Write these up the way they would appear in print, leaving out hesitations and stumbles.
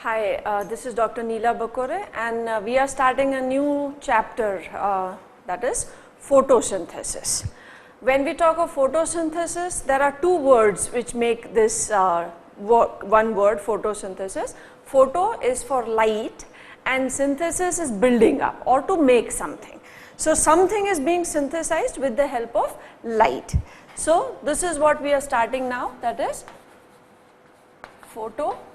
Hi, this is Dr. Neela Bakore, and we are starting a new chapter that is photosynthesis. When we talk of photosynthesis, there are two words which make this one word, photosynthesis. Photo is for light and synthesis is building up or to make something. So, something is being synthesized with the help of light. So, this is what we are starting now, that is photosynthesis.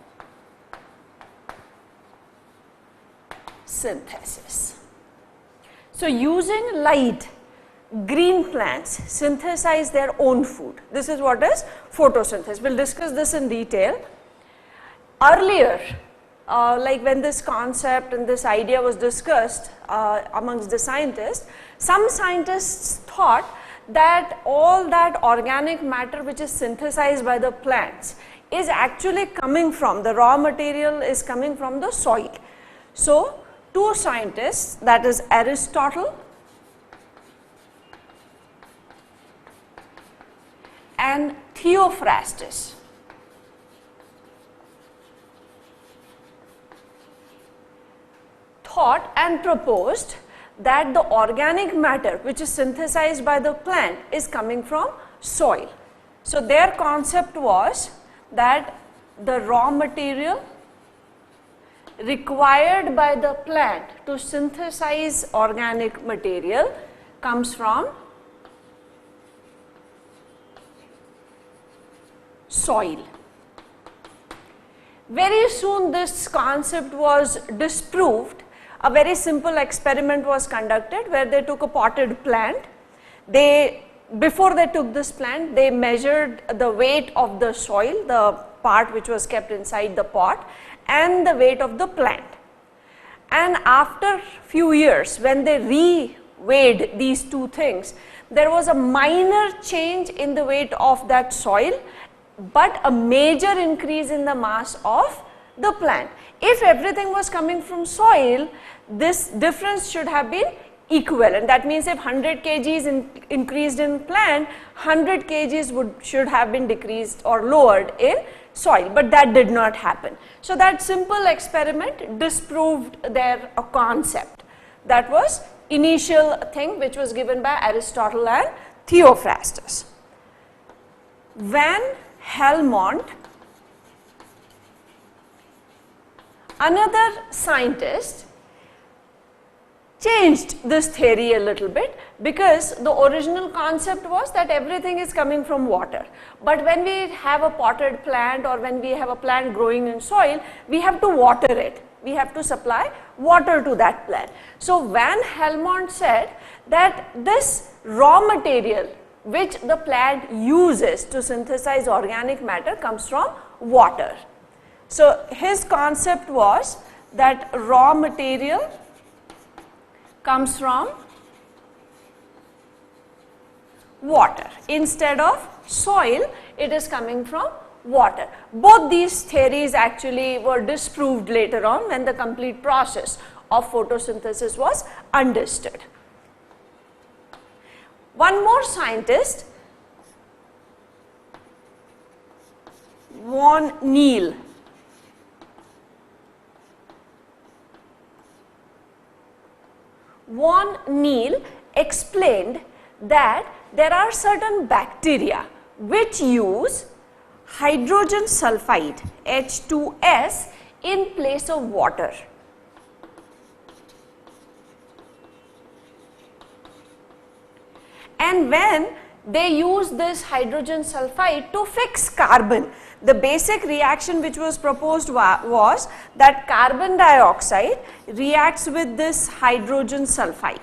So, using light, green plants synthesize their own food. This is what is photosynthesis. We will discuss this in detail. Earlier, like when this concept and this idea was discussed amongst the scientists, some scientists thought that all that organic matter which is synthesized by the plants is actually coming from, the raw material is coming from the soil. So, two scientists, that is Aristotle and Theophrastus, thought and proposed that the organic matter which is synthesized by the plant is coming from soil. So, their concept was that the raw material required by the plant to synthesize organic material comes from soil. Very soon this concept was disproved. A very simple experiment was conducted where they took a potted plant. Before they took this plant, they measured the weight of the soil, the part which was kept inside the pot, and the weight of the plant. And after few years, when they re-weighed these two things, there was a minor change in the weight of that soil, but a major increase in the mass of the plant. If everything was coming from soil, this difference should have been equivalent. That means if 100 kgs increased in plant, 100 kgs should have been decreased or lowered in soil, but that did not happen. So, that simple experiment disproved their concept. That was initial thing which was given by Aristotle and Theophrastus. Van Helmont, another scientist, changed this theory a little bit, because the original concept was that everything is coming from water. But when we have a potted plant or when we have a plant growing in soil, we have to water it. We have to supply water to that plant. So, Van Helmont said that this raw material which the plant uses to synthesize organic matter comes from water. So, his concept was that raw material comes from water. Instead of soil, it is coming from water. Both these theories actually were disproved later on when the complete process of photosynthesis was understood. One more scientist, von Neil, explained that there are certain bacteria which use hydrogen sulfide H2S in place of water. And when they use this hydrogen sulfide to fix carbon, the basic reaction which was proposed was that carbon dioxide reacts with this hydrogen sulfide.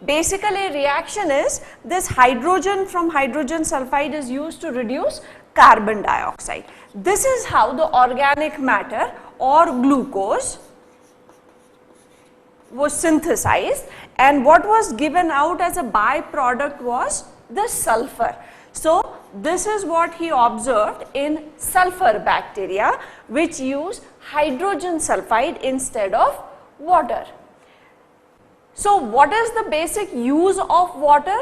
Basically, reaction is this hydrogen from hydrogen sulfide is used to reduce carbon dioxide. This is how the organic matter or glucose was synthesized, and what was given out as a byproduct was the sulfur. So, this is what he observed in sulfur bacteria which use hydrogen sulfide instead of water. So, what is the basic use of water?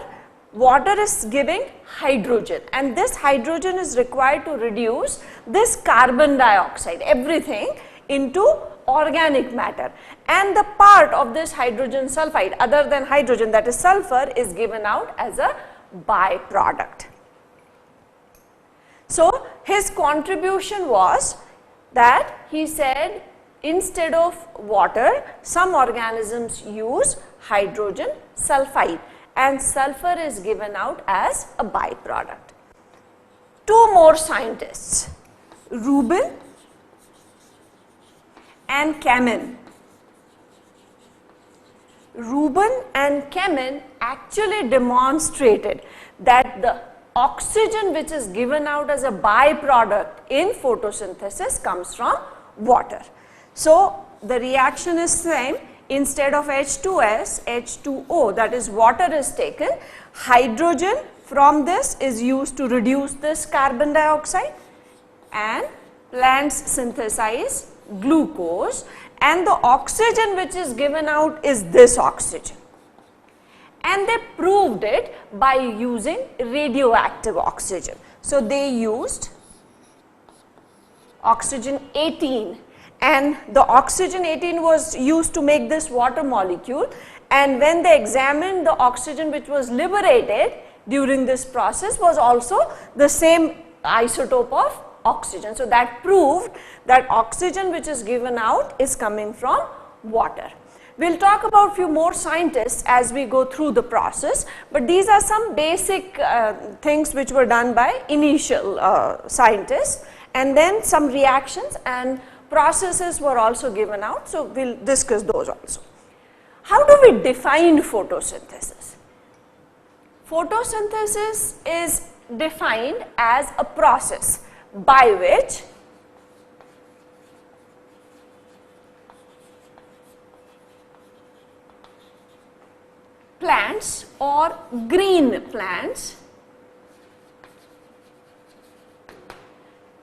Water is giving hydrogen, and this hydrogen is required to reduce this carbon dioxide. Everything into organic matter, and the part of this hydrogen sulfide other than hydrogen, that is sulfur, is given out as a byproduct. So his contribution was that he said instead of water, some organisms use hydrogen sulfide and sulfur is given out as a byproduct. Two more scientists, Rubin and Kamin. Rubin and Kamin actually demonstrated that the oxygen which is given out as a byproduct in photosynthesis comes from water. So the reaction is same. Instead of H2S, H2O, that is water is taken. Hydrogen from this is used to reduce this carbon dioxide, and plants synthesize glucose, and the oxygen which is given out is this oxygen. And they proved it by using radioactive oxygen. So they used oxygen 18, and the oxygen 18 was used to make this water molecule, and when they examined the oxygen which was liberated during this process was also the same isotope of oxygen. So that proved that oxygen which is given out is coming from water. We will talk about few more scientists as we go through the process, but these are some basic things which were done by initial scientists, and then some reactions and processes were also given out. So we will discuss those also. How do we define photosynthesis? Photosynthesis is defined as a process by which plants or green plants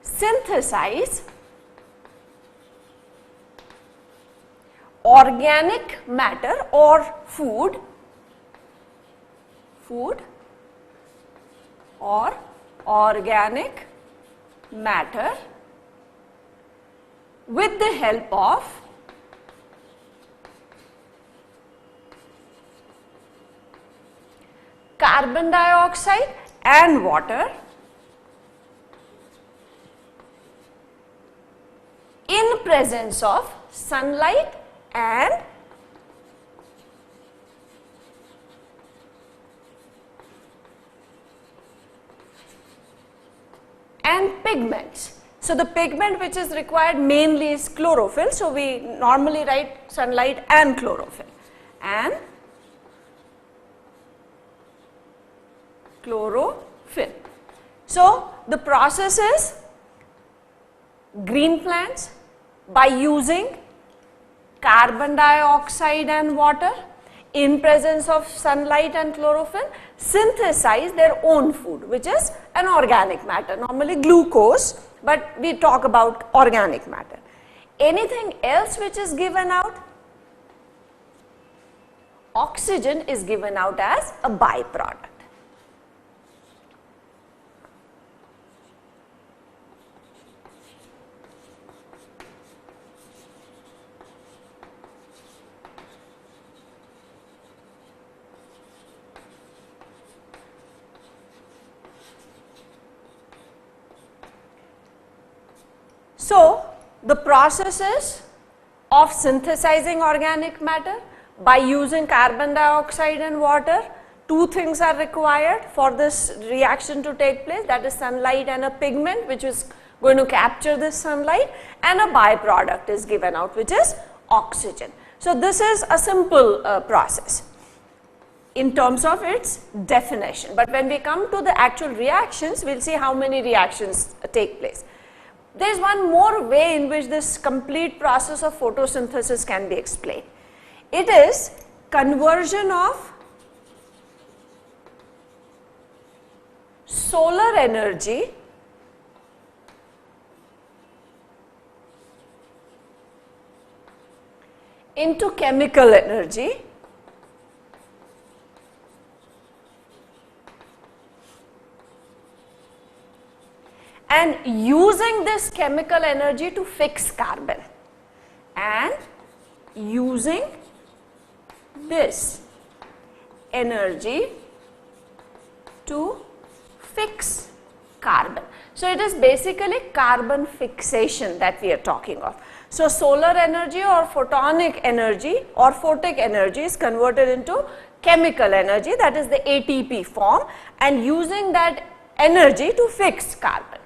synthesize organic matter or food or organic matter with the help of carbon dioxide and water in presence of sunlight and pigments. So the pigment which is required mainly is chlorophyll. So we normally write sunlight and chlorophyll, and chlorophyll. So the process is green plants by using carbon dioxide and water in presence of sunlight and chlorophyll synthesize their own food, which is an organic matter, normally glucose, but we talk about organic matter. Anything else which is given out? Oxygen is given out as a byproduct. So the processes of synthesizing organic matter by using carbon dioxide and water, two things are required for this reaction to take place, that is sunlight and a pigment which is going to capture this sunlight, and a byproduct is given out which is oxygen. So this is a simple process in terms of its definition, but when we come to the actual reactions, we will see how many reactions take place. There is one more way in which this complete process of photosynthesis can be explained. It is conversion of solar energy into chemical energy and using this chemical energy to fix carbon. using this energy to fix carbon. So, it is basically carbon fixation that we are talking of. So, solar energy or photonic energy or photic energy is converted into chemical energy, that is the ATP form, and using that energy to fix carbon.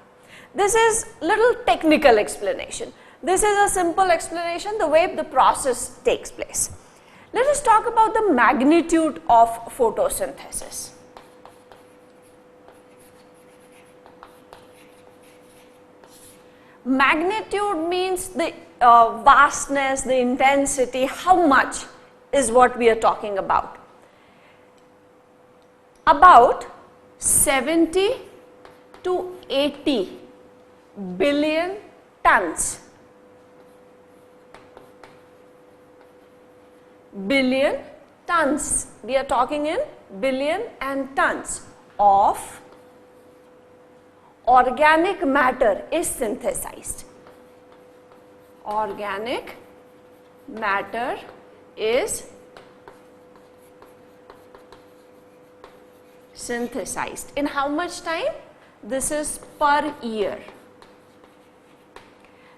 This is little technical explanation. This is a simple explanation the way the process takes place. Let us talk about the magnitude of photosynthesis. Magnitude means the vastness, the intensity, how much is what we are talking about. About 70 to 80 billion tons. Billion tons, we are talking in billion and tons of organic matter is synthesized. Organic matter is synthesized. In how much time? This is per year.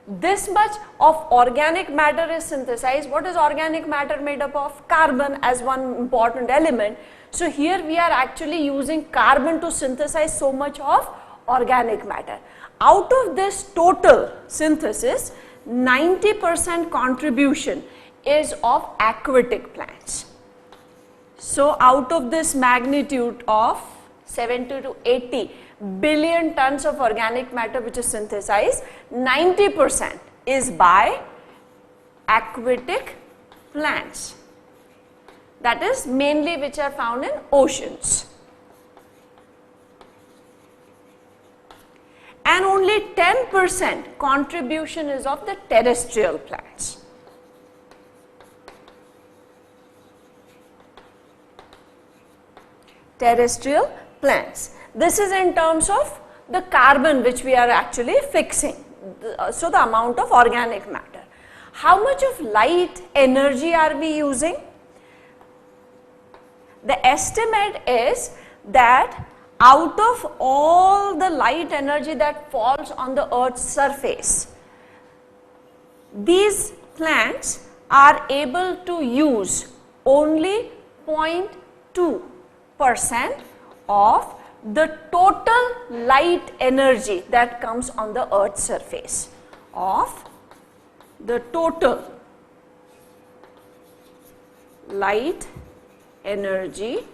This much of organic matter is synthesized. What is organic matter made up of? Carbon as one important element. So, here we are actually using carbon to synthesize so much of organic matter. Out of this total synthesis, 90% contribution is of aquatic plants. So, out of this magnitude of 70 to 80 billion tons of organic matter which is synthesized, 90% is by aquatic plants, that is mainly which are found in oceans. And only 10% contribution is of the terrestrial plants. Terrestrial plants. This is in terms of the carbon which we are actually fixing, so the amount of organic matter. How much of light energy are we using? The estimate is that out of all the light energy that falls on the Earth's surface, these plants are able to use only 0.2% of the total light energy that comes on the Earth's surface, of the total light energy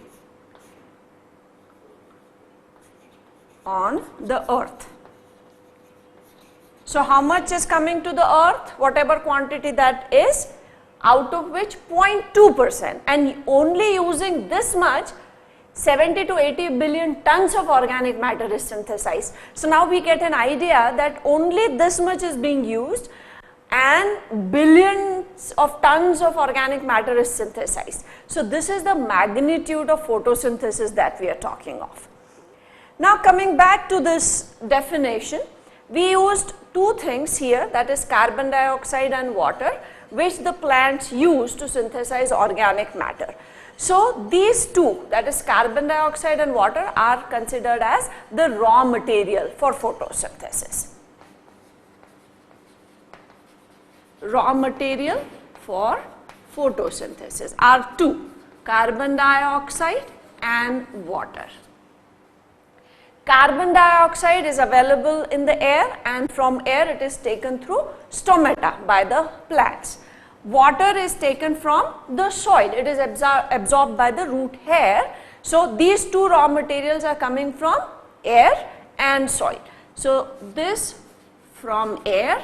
on the Earth. So, how much is coming to the Earth? Whatever quantity that is, out of which 0.2%, and only using this much, 70 to 80 billion tons of organic matter is synthesized. So, now we get an idea that only this much is being used and billions of tons of organic matter is synthesized. So, this is the magnitude of photosynthesis that we are talking of. Now, coming back to this definition, we used two things here, that is carbon dioxide and water, which the plants use to synthesize organic matter. So, these two, that is carbon dioxide and water, are considered as the raw material for photosynthesis. Raw material for photosynthesis are two, carbon dioxide and water. Carbon dioxide is available in the air, and from air it is taken through stomata by the plants. Water is taken from the soil, it is absorbed by the root hair. So, these two raw materials are coming from air and soil. So, this from air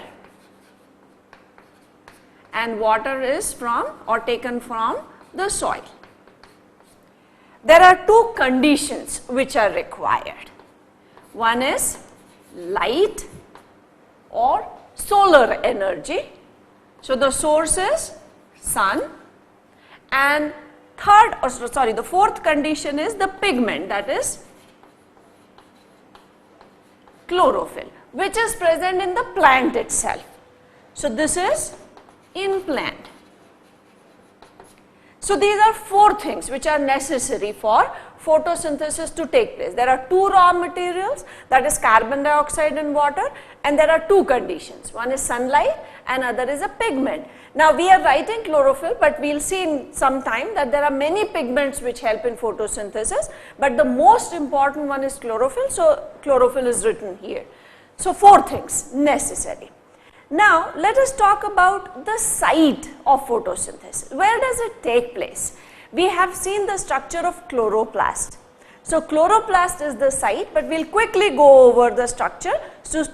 and water is from or taken from the soil. There are two conditions which are required. One is light or solar energy. So, the source is sun, and the fourth condition is the pigment, that is chlorophyll, which is present in the plant itself. So, this is in plant. So these are 4 things which are necessary for photosynthesis to take place. There are 2 raw materials, that is carbon dioxide and water, and there are 2 conditions. One is sunlight and other is a pigment. Now we are writing chlorophyll, but we will see in some time that there are many pigments which help in photosynthesis, but the most important one is chlorophyll, so chlorophyll is written here. So 4 things necessary. Now let us talk about the site of photosynthesis. Where does it take place? We have seen the structure of chloroplast. So chloroplast is the site, but we will quickly go over the structure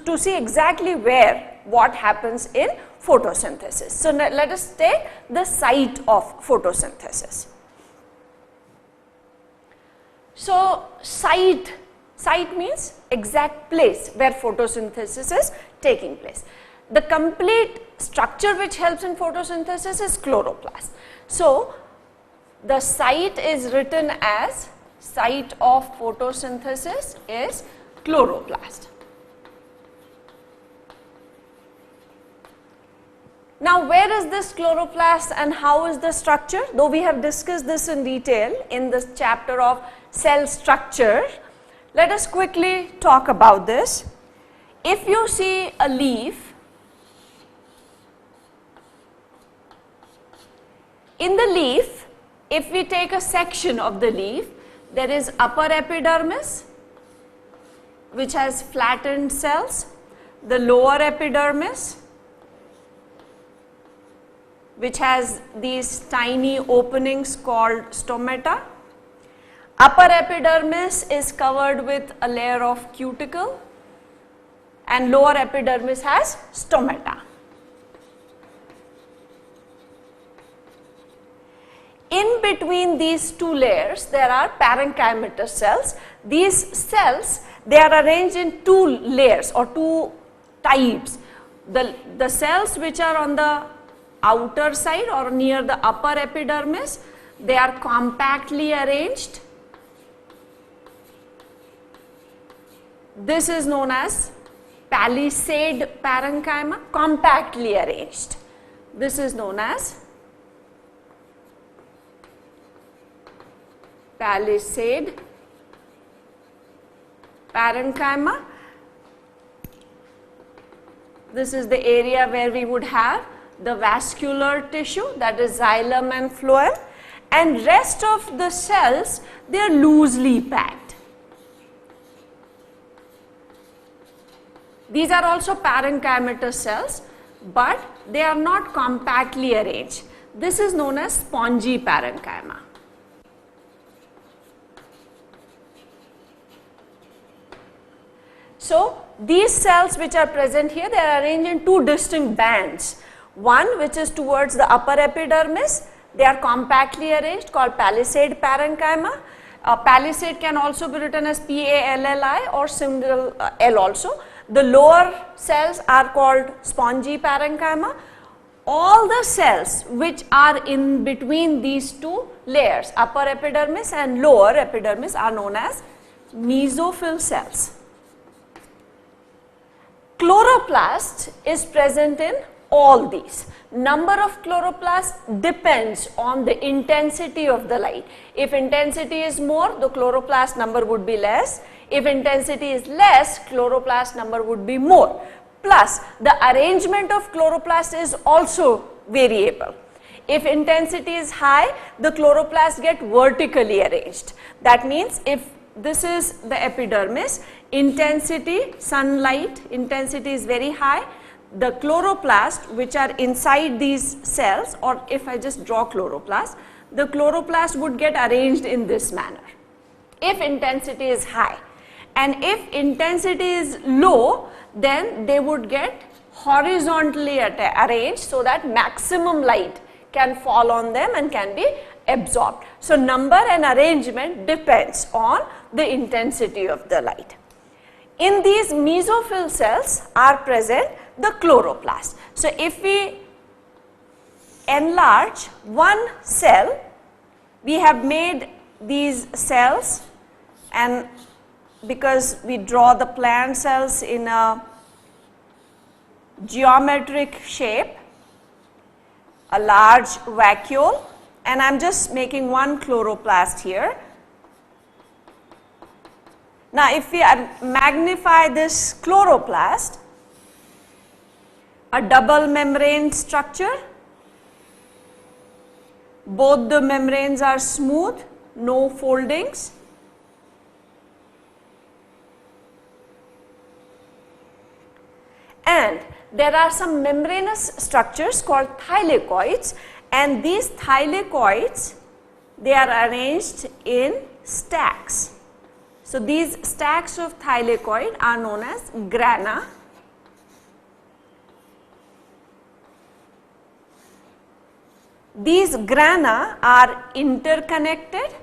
to see exactly what happens in photosynthesis. So let us take the site of photosynthesis. So site means exact place where photosynthesis is taking place. The complete structure which helps in photosynthesis is chloroplast. So the site is written as site of photosynthesis is chloroplast. Now where is this chloroplast and how is the structure? Though we have discussed this in detail in this chapter of cell structure, let us quickly talk about this. If you see a leaf, in the leaf, if we take a section of the leaf, there is upper epidermis which has flattened cells, the lower epidermis which has these tiny openings called stomata. Upper epidermis is covered with a layer of cuticle and lower epidermis has stomata. In between these 2 layers, there are parenchymatous cells. These cells, they are arranged in 2 layers or 2 types. The cells which are on the outer side or near the upper epidermis, they are compactly arranged. This is known as Palisade Parenchyma, compactly arranged. This is known as Palisade Parenchyma. This is the area where we would have the vascular tissue, that is xylem and phloem, and rest of the cells, they are loosely packed. These are also parenchymatous cells, but they are not compactly arranged. This is known as spongy parenchyma. So these cells which are present here, they are arranged in 2 distinct bands. One which is towards the upper epidermis, they are compactly arranged, called Palisade Parenchyma. Palisade can also be written as P-A-L-L-I or single L also. The lower cells are called spongy parenchyma. All the cells which are in between these 2 layers, upper epidermis and lower epidermis, are known as mesophyll cells. Chloroplast is present in all these. Number of chloroplasts depends on the intensity of the light. If intensity is more, the chloroplast number would be less. If intensity is less, chloroplast number would be more. Plus, the arrangement of chloroplast is also variable. If intensity is high, the chloroplasts get vertically arranged. That means if this is the epidermis, intensity, sunlight intensity is very high, the chloroplast which are inside these cells, or if I just draw chloroplast, the chloroplast would get arranged in this manner if intensity is high, and if intensity is low, then they would get horizontally arranged so that maximum light can fall on them and can be absorbed. So number and arrangement depends on the intensity of the light. In these mesophyll cells are present the chloroplast. So if we enlarge one cell, we have made these cells, and because we draw the plant cells in a geometric shape, a large vacuole and I am just making one chloroplast here. Now, if we magnify this chloroplast, a double membrane structure, both the membranes are smooth, no foldings. And there are some membranous structures called thylakoids, and these thylakoids, they are arranged in stacks. So, these stacks of thylakoid are known as grana. These grana are interconnected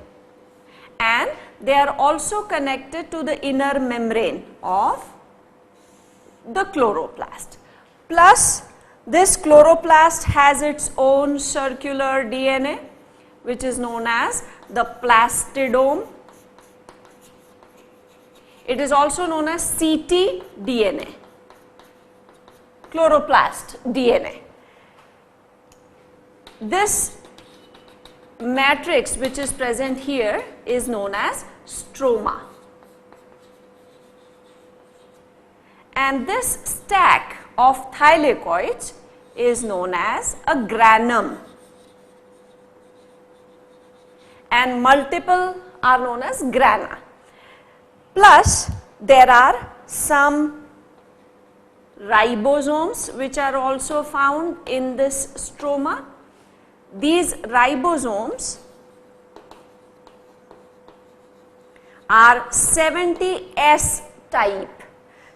and they are also connected to the inner membrane of the chloroplast. Plus, this chloroplast has its own circular DNA, which is known as the plastidome. It is also known as ctDNA, chloroplast DNA. This matrix which is present here is known as stroma. And this stack of thylakoids is known as a granum, and multiple are known as grana. Plus, there are some ribosomes which are also found in this stroma. These ribosomes are 70S type.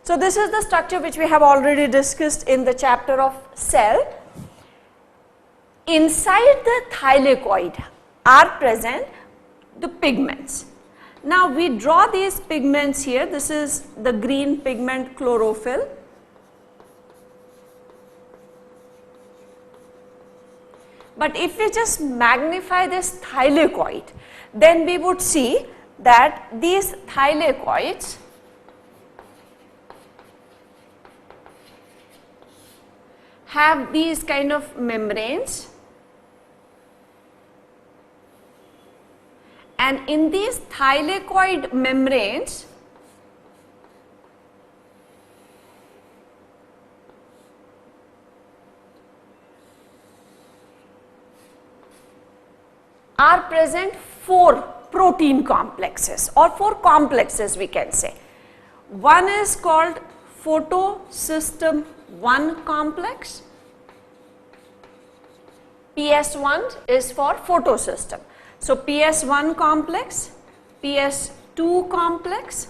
So, this is the structure which we have already discussed in the chapter of cell. Inside the thylakoid are present the pigments. Now, we draw these pigments here. This is the green pigment chlorophyll. But if we just magnify this thylakoid, then we would see that these thylakoids have these kind of membranes, and in these thylakoid membranes are present 4 protein complexes or 4 complexes we can say. One is called photosystem 1 complex. PS1 is for photosystem. So, PS1 complex, PS2 complex,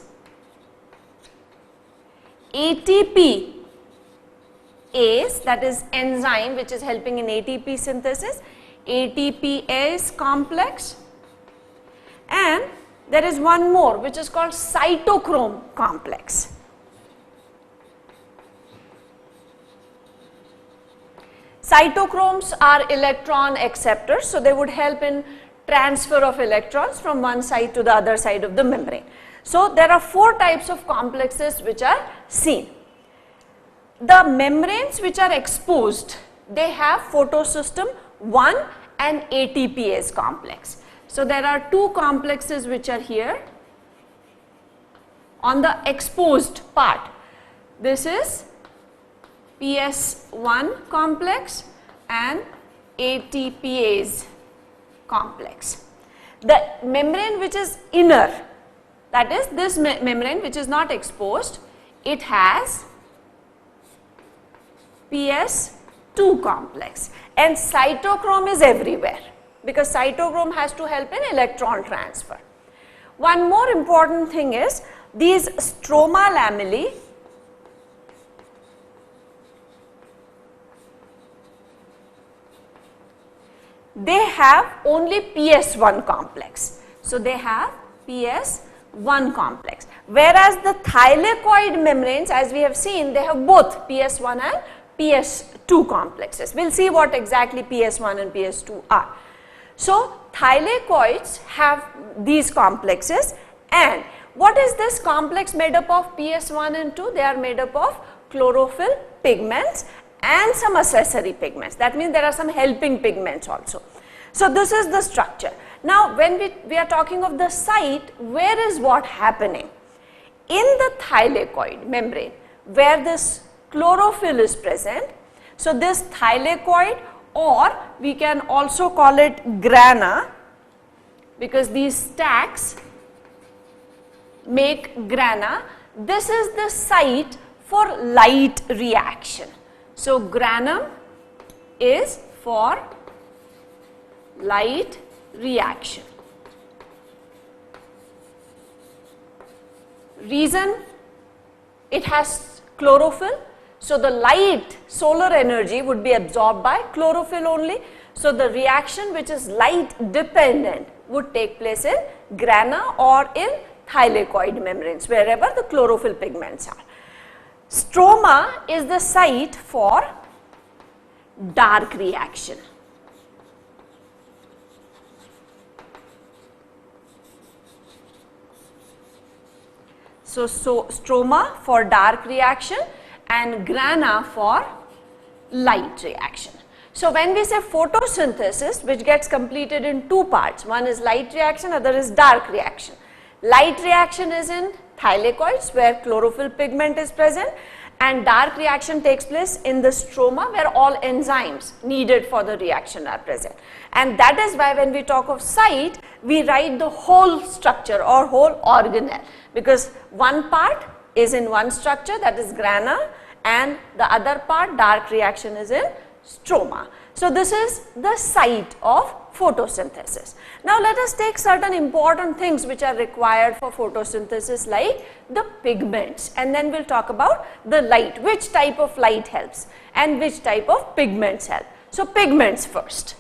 ATPase, that is enzyme which is helping in ATP synthesis, ATPase complex, and there is one more which is called cytochrome complex. Cytochromes are electron acceptors, so they would help in transfer of electrons from one side to the other side of the membrane. So, there are 4 types of complexes which are seen. The membranes which are exposed, they have photosystem 1 and ATPase complex. So, there are 2 complexes which are here on the exposed part. This is PS1 complex and ATPase complex. The membrane which is inner, that is this membrane which is not exposed, it has PS2 complex, and cytochrome is everywhere because cytochrome has to help in electron transfer. One more important thing is these stroma lamellae they have only PS1 complex. So, they have PS1 complex, whereas the thylakoid membranes, as we have seen, they have both PS1 and PS2 complexes. We will see what exactly PS1 and PS2 are. So, thylakoids have these complexes, and what is this complex made up of? PS1 and 2, they are made up of chlorophyll, pigments and some accessory pigments. That means there are some helping pigments also. So this is the structure. Now when we are talking of the site, where is what happening? In the thylakoid membrane, where this chlorophyll is present, so this thylakoid, or we can also call it grana, because these stacks make grana. This is the site for light reaction. So granum is for light reaction. Reason, it has chlorophyll, so the light, solar energy would be absorbed by chlorophyll only. So the reaction which is light dependent would take place in grana or in thylakoid membranes, wherever the chlorophyll pigments are. Stroma is the site for dark reaction. So stroma for dark reaction and grana for light reaction. So when we say photosynthesis, which gets completed in two parts, one is light reaction, other is dark reaction. Light reaction is in thylakoids where chlorophyll pigment is present, and dark reaction takes place in the stroma where all enzymes needed for the reaction are present. And that is why when we talk of site, we write the whole structure or whole organelle, because one part is in one structure, that is grana, and the other part, dark reaction, is in stroma. So this is the site of photosynthesis. Now let us take certain important things which are required for photosynthesis, like the pigments, and then we will talk about the light, which type of light helps and which type of pigments help. So pigments first.